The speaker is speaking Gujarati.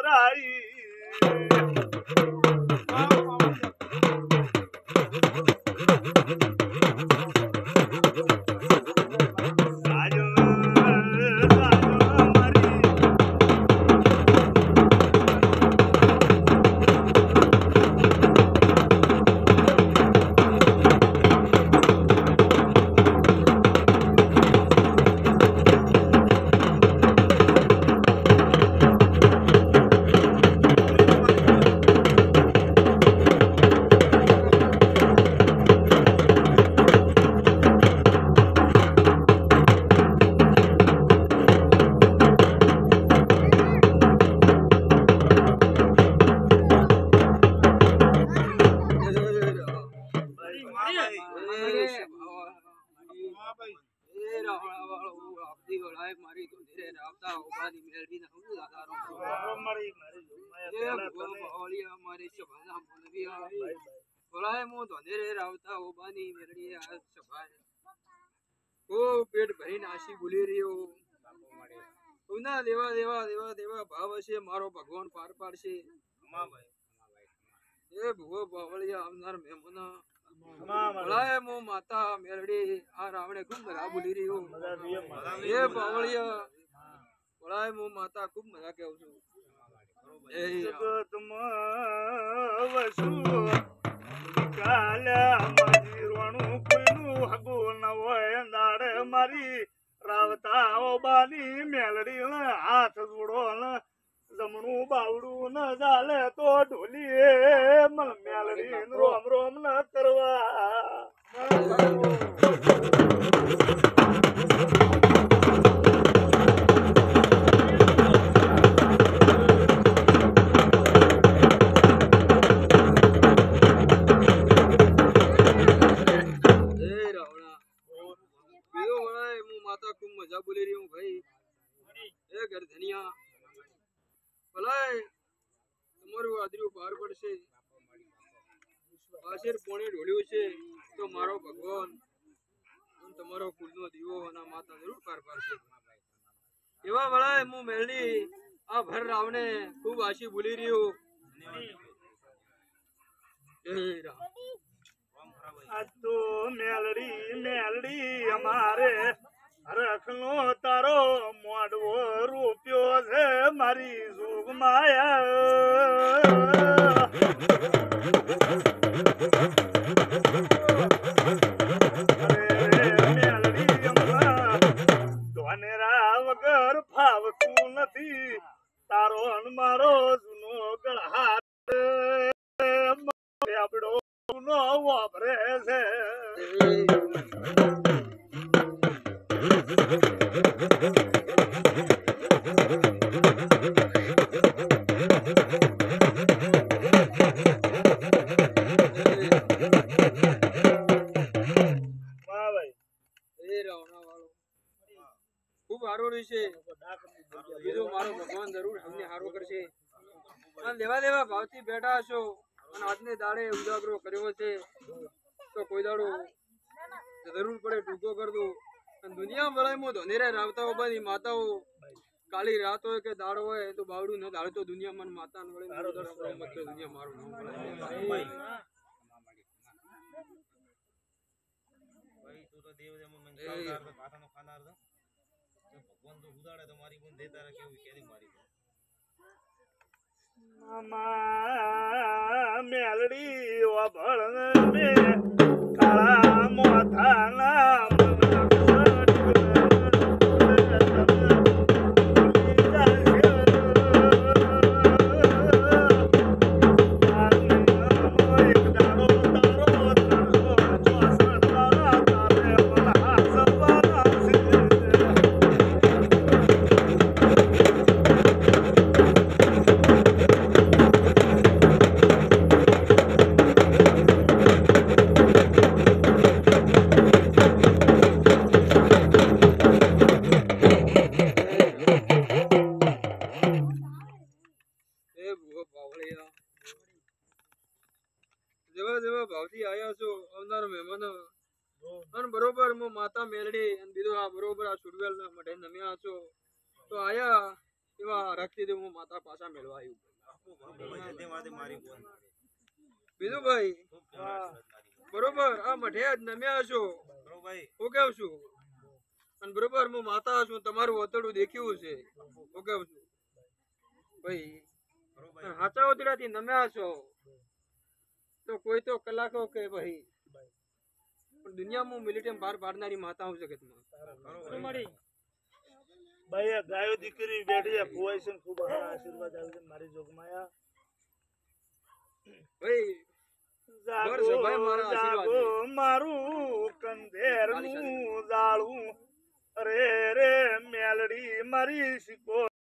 રાઈ પેટ ભરીને આશી બોલી રહ્યો ના દેવા દેવા દેવા દેવા ભાવ હશે મારો ભગવાન પાર પાડશે એ ભુવો બાવળિયા આવનાર મહેમાન ભલાય મો માતા મેરડી આ રાવણે ખૂબ મજા બોલી રહ્યો એ બાવળિયા ભલાય મો માતા ખૂબ મજા કેવું છું એ જગતમાં વસુ કાલા મારી રોણું કોઈનું હગો ન હોય દાડે મારી રાવતા બાની મેલડી હાથ જોડો જમણું બાવડું ન ચાલે તો ઢોલી મેલડી રોમ રોમ ન કરવા બોલી રહી હું ભાઈ એ ગરધનિયા ભલાય તમારું આદર્યું બહાર પડશે આશીર પોણી ઢોળ્યું છે તો મારો ભગવાન તમારો કુળનો દીવો અને માતા જરૂર પાર પાડશે એવા ભલાય હું મેળડી આ ભર રાવને ખૂબ આશી ભૂલી રહ્યો આજ તો મેલડી મેલડી અમારે રખનો તારો મોડવો રૂપિયો છે મારી સુખ માયા ધોનેરા વગર ફાવતું નથી તારો મારો જૂનો ગળહાટ આપડો જૂનો વાપરે છે ભગવાન જરૂર અમને હારો કરશે લેવા દેવા ભાવથી બેઠા છો અને આજને દાડે ઉજાગરો કર્યો છે તો કોઈ દાડો જરૂર પડે ટૂંકો કર દો દુનિયા ભરાયમાં ધોનેરા રાવતાઓ બધી માતાઓ કાળી રાત હોય કે દાડો હોય તો બાવડું ન દાડતો દુનિયામાં માતા વળે દુનિયા મારું ભગવાન તો ઉદાડે તો મારી બોન દેતા રહે કેવું કેરી મારી મામા મેલડી ઓભળ મે કાળા મોથાના બરોબર માતા મેલડી બીજો આ બરોબર આ સુડવેલ ના મઢે નમ્યા છો તો આયા એવા રાખતી હું માતા પાછા મેળવા આવ્યું. બીજું ભાઈ બરોબર આ મઠે જ નમ્યા હશો હું કેવું છું અને બરોબર હું માતા છું તમારું વતડું દેખ્યું છે હું કેવું છું ભાઈ હાચા વતડાથી નમ્યા છો તો કોઈ તો કલાકો કે ભાઈ પણ દુનિયામાં મિલિટરી બહાર પાડનારી માતા હું જગતમાં ભાઈ આ ગાયો દીકરી બેઠી છે ફુવાઈ છે ખૂબ આશીર્વાદ આવે છે મારી જોગમાયા ભાઈ જાગો જાગો મારું કંધેર નું જાળવું અરે રે મેલડી મારી શીખો